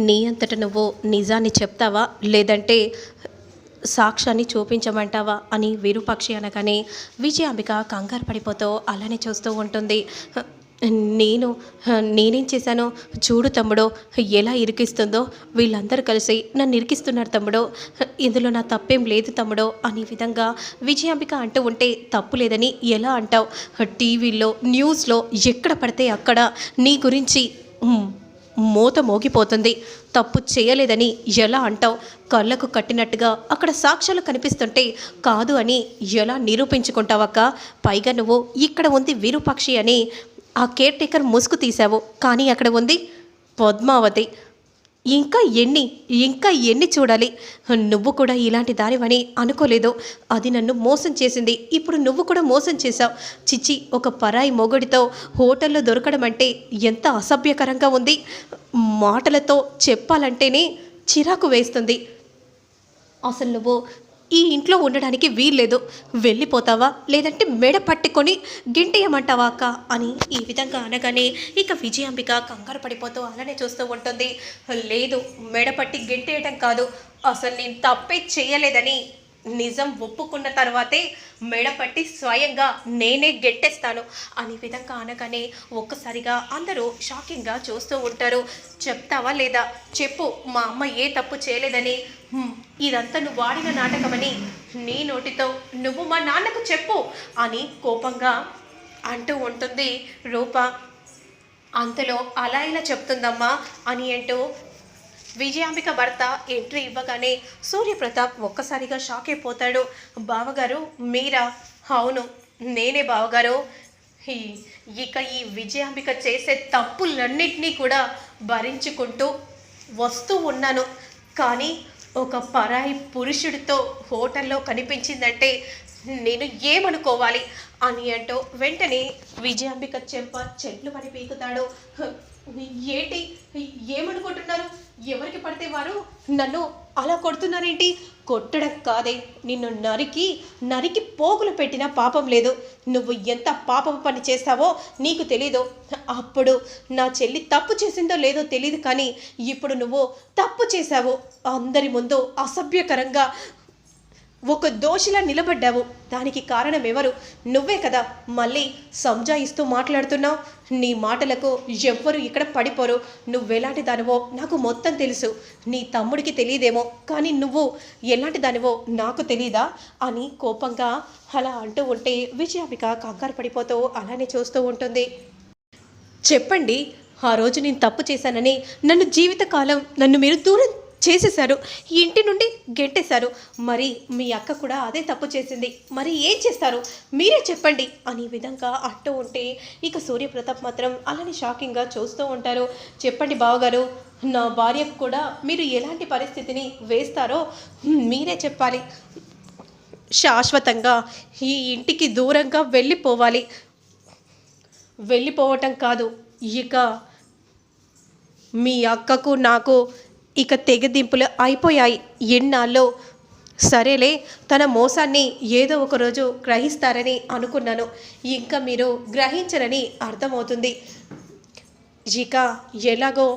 నీ అంతట నువ్వు నిజాన్ని చెప్తావా, లేదంటే సాక్ష్యాన్ని చూపించమంటావా అని విరూపాక్షి అనగానే విజయాంబిక కంగారు పడిపోతూ అలానే చూస్తూ ఉంటుంది. నేను నేనేం చేశానో చూడు తమ్ముడో, ఎలా ఇరికిస్తుందో, వీళ్ళందరూ కలిసి నన్ను ఇరికిస్తున్నారు తమ్ముడో, ఇందులో నా తప్పేం లేదు తమ్ముడో అనే విధంగా విజయాంబిక అంటూ ఉంటే తప్పు లేదని ఎలా అంటావు? టీవీలో న్యూస్లో ఎక్కడ పడితే అక్కడ నీ గురించి మోత మోగిపోతుంది. తప్పు చేయలేదని ఎలా అంటావు? కళ్ళకు కట్టినట్టుగా అక్కడ సాక్ష్యాలు కనిపిస్తుంటే కాదు అని ఎలా నిరూపించుకుంటావక్క? పైగా నువ్వు ఇక్కడ ఉంది విరూపాక్షి అని ఆ కేర్ టేకర్ ముసుగు తీశావు, కానీ అక్కడ ఉంది పద్మావతి. ఇంకా ఎన్ని చూడాలి? నువ్వు కూడా ఇలాంటి దానివని అనుకోలేదు. అది నన్ను మోసం చేసింది. ఇప్పుడు నువ్వు కూడా మోసం చేశావు. చిచ్చి, ఒక పరాయి మొగుడితో హోటల్లో దొరకడం అంటే ఎంత అసభ్యకరంగా ఉంది. మాటలతో చెప్పాలంటేనే చిరాకు వేస్తుంది. అసలు నువ్వు ఈ ఇంట్లో ఉండడానికి వీల్లేదు. వెళ్ళిపోతావా, లేదంటే మెడ పట్టుకొని గింటేయమంటావా అక్క అని ఈ విధంగా అనగానే ఇక విజయాంబిక కంగారు పడిపోతూ అలానే చూస్తూ ఉంటుంది. లేదు, మెడ పట్టి గింటేయటం కాదు, అసలు నేను తప్పే చేయలేదని నిజం ఒప్పుకున్న తర్వాతే మెడపట్టి స్వయంగా నేనే గెట్టేస్తాను అనే విధంగా అనగానే ఒక్కసారిగా అందరూ షాకింగ్గా చూస్తూ ఉంటారు. చెప్తావా లేదా? చెప్పు, మా అమ్మ ఏ తప్పు చేయలేదని, ఇదంతా నువ్వు వాడిన నాటకమని నీ నోటితో నువ్వు మా నాన్నకు చెప్పు అని కోపంగా అంటూ ఉంటుంది రూప. అంతలో అలా ఇలా చెప్తుందమ్మా అని అంటూ విజయాంబిక భర్త ఎంట్రీ ఇవ్వగానే సూర్యప్రతాప్ ఒక్కసారిగా షాక్ అయిపోతాడు. బావగారు మీరా? అవును, నేనే బావగారు. ఇక ఈ విజయాంబిక చేసే తప్పులన్నింటినీ కూడా భరించుకుంటూ వస్తూ ఉన్నాను. కానీ ఒక పరాయి పురుషుడితో హోటల్లో కనిపించిందంటే నేను ఏమనుకోవాలి అని అంటూ వెంటనే విజయాంబిక చెంప చెట్లు పని పీకుతాడు. ఏంటి, ఏమనుకుంటున్నారు? ఎవరికి పడితే వారు నన్ను అలా కొడుతున్నారేంటి? కొట్టడం కాదే, నిన్ను నరికి పోగులు పెట్టినా పాపం లేదు. నువ్వు ఎంత పాపం పని చేస్తావో నీకు తెలీదు. అప్పుడు నా చెల్లి తప్పు చేసిందో లేదో తెలియదు, కానీ ఇప్పుడు నువ్వు తప్పు చేశావు. అందరి ముందు అసభ్యకరంగా ఒక దోషిలా నిలబడ్డావు. దానికి కారణం ఎవరు? నువ్వే కదా. మళ్ళీ సంజాయిస్తూ మాట్లాడుతున్నావు. నీ మాటలకు ఎవ్వరు ఇక్కడ పడిపోరు. నువ్వెలాంటి దానివో నాకు మొత్తం తెలుసు. నీ తమ్ముడికి తెలియదేమో, కానీ నువ్వు ఎలాంటి దానివో నాకు తెలీదా అని కోపంగా అలా అంటూ ఉంటే విజయాంబిక కంగారు పడిపోతూ అలానే చూస్తూ ఉంటుంది. చెప్పండి, ఆ రోజు నేను తప్పు చేశానని నన్ను జీవితకాలం మీరు దూరం చేసేశారు, ఇంటి నుండి గెంటేశారు. మరి మీ అక్క కూడా అదే తప్పు చేసింది. మరి ఏం చేస్తారు మీరే చెప్పండి అని విధంగా అంటూ ఉంటే ఇక సూర్యప్రతాప్ మాత్రం అలానే షాకింగ్గా చూస్తూ ఉంటారు. చెప్పండి బావగారు, నా భార్యకు కూడా మీరు ఎలాంటి పరిస్థితిని వేస్తారో మీరే చెప్పాలి. శాశ్వతంగా ఈ ఇంటికి దూరంగా వెళ్ళిపోవటం కాదు, ఇక మీ అక్కకు నాకు ఇక తెగదింపులు అయిపోయాయి. ఎన్నాళ్ళు సరేలే, తన మోసాన్ని ఏదో ఒకరోజు గ్రహిస్తారని అనుకున్నాను. ఇంకా మీరు గ్రహించరని అర్థమవుతుంది. ఇక ఎలాగో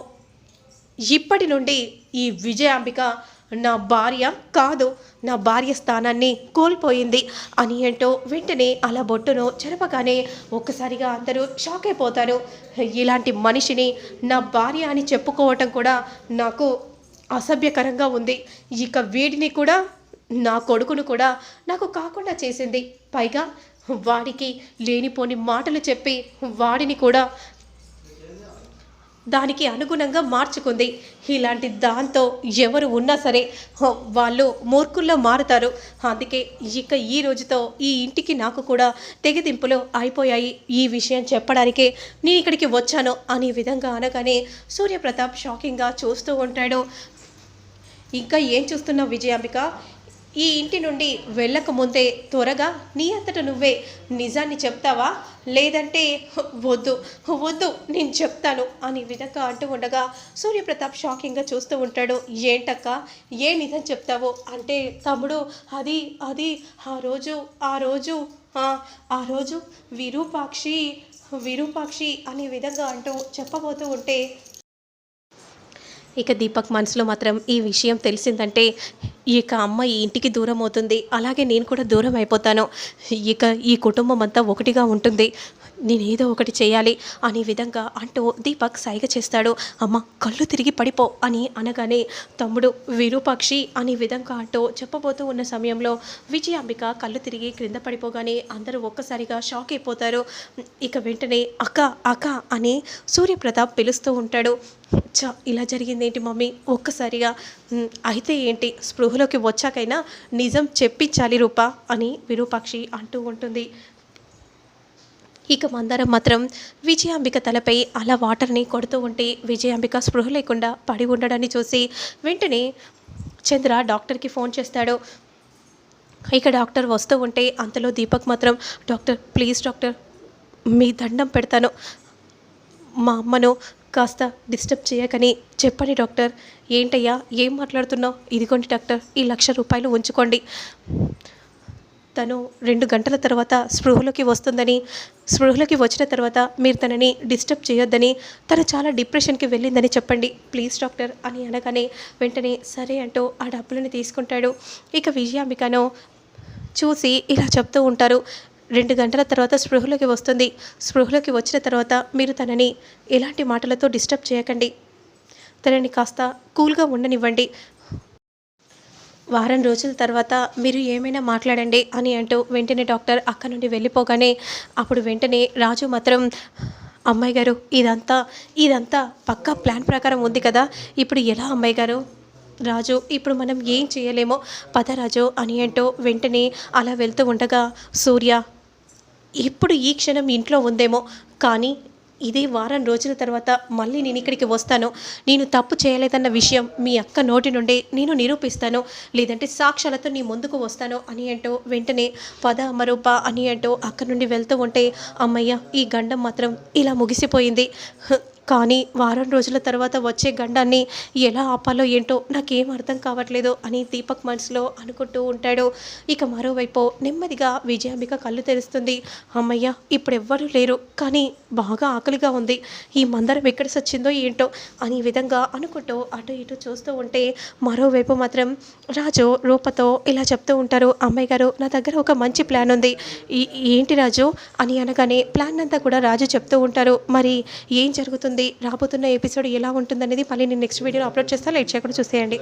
ఇప్పటి నుండి ఈ విజయాంబిక నా భార్య కాదు, నా భార్య స్థానాన్ని కోల్పోయింది అని ఏంటో వెంటనే అలా బొట్టును చెరపగానే ఒక్కసారిగా అందరూ షాక్ అయిపోతారు. ఇలాంటి మనిషిని నా భార్య అని చెప్పుకోవటం కూడా నాకు అసభ్యకరంగా ఉంది. ఇక వీడిని కూడా, నా కొడుకును కూడా నాకు కాకుండా చేసింది. పైగా వాడికి లేనిపోని మాటలు చెప్పి వాడిని కూడా దానికి అనుగుణంగా మార్చుకుంది. ఇలాంటి దాంతో ఎవరు ఉన్నా సరే వాళ్ళు మూర్ఖుల్లో మారుతారు. అందుకే ఇక ఈ రోజుతో ఈ ఇంటికి నాకు కూడా తెగదింపులు అయిపోయాయి. ఈ విషయం చెప్పడానికే నేను ఇక్కడికి వచ్చాను అనే విధంగా అనగానే సూర్యప్రతాప్ షాకింగ్గా చూస్తూ ఉంటాడు. ఇంకా ఏం చూస్తున్నావు విజయాంబిక? ఈ ఇంటి నుండి వెళ్ళకముందే త్వరగా నీ అంతట నువ్వే నిజాన్ని చెప్తావా, లేదంటే వద్దు నేను చెప్తాను అని విధంగా అంటూ ఉండగా సూర్యప్రతాప్ షాకింగ్గా చూస్తూ ఉంటాడు. ఏంటక్క, ఏ నిజం చెప్తావో అంటే తమ్ముడు, అది ఆ రోజు విరూపాక్షి అనే విధంగా అంటూ చెప్పబోతూ ఉంటే ఇక దీపక్ మనసులో మాత్రం ఈ విషయం తెలిసిందంటే ఇక అమ్మ ఈ ఇంటికి దూరం అవుతుంది, అలాగే నేను కూడా దూరం అయిపోతాను. ఇక ఈ కుటుంబం అంతా ఒకటిగా ఉంటుంది. నేనేదో ఒకటి చేయాలి అనే విధంగా అంటూ దీపక్ సైగ చేస్తాడు. అమ్మ కళ్ళు తిరిగి పడిపో అని అనగానే తమ్ముడు విరూపాక్షి అనే విధంగా అంటూ చెప్పబోతూ ఉన్న సమయంలో విజయాంబిక కళ్ళు తిరిగి క్రింద పడిపోగానే అందరూ ఒక్కసారిగా షాక్ అయిపోతారు. ఇక వెంటనే అక్క అక్క అని సూర్యప్రతాప్ పిలుస్తూ ఉంటాడు. ఇలా జరిగిందేంటి మమ్మీ ఒక్కసారిగా అయితే ఏంటి స్పృహలోకి వచ్చాకైనా నిజం చెప్పించాలి రూపా అని విరూపాక్షి అంటూ ఉంటుంది. ఇక మందారం మాత్రం విజయాంబిక తలపై అలా వాటర్ని కొడుతూ ఉంటే విజయాంబిక స్పృహ లేకుండా పడి ఉండడాన్ని చూసి వెంటనే చంద్ర డాక్టర్కి ఫోన్ చేస్తాడు. ఇక డాక్టర్ వస్తూ ఉంటే అంతలో దీపక్ మాత్రం డాక్టర్ ప్లీజ్ డాక్టర్ మీ దండం పెడతాను, మా అమ్మను కాస్త డిస్టర్బ్ చేయకని చెప్పండి డాక్టర్. ఏంటయ్యా ఏం మాట్లాడుతున్నావు? ఇదిగోండి డాక్టర్ ఈ ₹1,00,000 ఉంచుకోండి. తను 2 గంటల తర్వాత స్పృహలోకి వస్తుందని, స్పృహలోకి వచ్చిన తర్వాత మీరు తనని డిస్టర్బ్ చేయొద్దని, తను చాలా డిప్రెషన్కి వెళ్ళిందని చెప్పండి ప్లీజ్ డాక్టర్ అని అనగానే వెంటనే సరే అంటూ ఆ డబ్బులను తీసుకుంటాడు. ఇక విజయాంబికను చూసి ఇలా చెప్తూ ఉంటారు. 2 గంటల తర్వాత స్పృహలోకి వస్తుంది. స్పృహలోకి వచ్చిన తర్వాత మీరు తనని ఎలాంటి మాటలతో డిస్టర్బ్ చేయకండి. తనని కాస్త కూల్గా ఉండనివ్వండి. వారం రోజుల తర్వాత మీరు ఏమైనా మాట్లాడండి అని అంటూ వెంటనే డాక్టర్ అక్కడ నుండి వెళ్ళిపోగానే అప్పుడు వెంటనే రాజు మాత్రం అమ్మాయి గారు ఇదంతా పక్కా ప్లాన్ ప్రకారం ఉంది కదా, ఇప్పుడు ఎలా అమ్మాయి గారు? రాజు ఇప్పుడు మనం ఏం చేయలేమో పద రాజు అని అంటూ వెంటనే అలా వెళ్తూ ఉండగా సూర్య ఇప్పుడు ఈ క్షణం ఇంట్లో ఉందేమో, కానీ ఇదే వారం రోజుల తర్వాత మళ్ళీ నేను ఇక్కడికి వస్తాను. నేను తప్పు చేయలేదన్న విషయం మీ అక్క నోటి నుండే నేను నిరూపిస్తాను, లేదంటే సాక్ష్యాలతో నీ ముందుకు వస్తాను అని అంటూ వెంటనే పద అమరూప అని అంటూ అక్కడి నుండి వెళ్తూ ఉంటే అమ్మయ్య ఈ గండం మాత్రం ఇలా ముగిసిపోయింది. కానీ వారం రోజుల తర్వాత వచ్చే గండాన్ని ఎలా ఆపాలో ఏంటో నాకేం అర్థం కావట్లేదు అని దీపక్ మనసులో అనుకుంటూ ఉంటాడు. ఇక మరోవైపు నెమ్మదిగా విజయాంబిక కళ్ళు తెరుస్తుంది. అమ్మయ్య ఇప్పుడెవ్వరూ లేరు, కానీ బాగా ఆకలిగా ఉంది, ఈ మందరం ఎక్కడ సచ్చిందో ఏంటో అని విధంగా అనుకుంటూ అటు ఇటు చూస్తూ ఉంటే మరోవైపు మాత్రం రాజు రూపతో ఇలా చెప్తూ ఉంటారు. అమ్మాయి గారు నా దగ్గర ఒక మంచి ప్లాన్ ఉంది. ఏంటి రాజు అని అనగానే ప్లాన్ అంతా కూడా రాజు చెప్తూ ఉంటారు. మరి ఏం జరుగుతుంది, రాబోతున్న ఎపిసోడ్ ఎలా ఉంటుందనేది మళ్ళీ నేను నెక్స్ట్ వీడియోలో అప్లోడ్ చేస్తాను. లేట్ చేయకుండా చూసేయండి.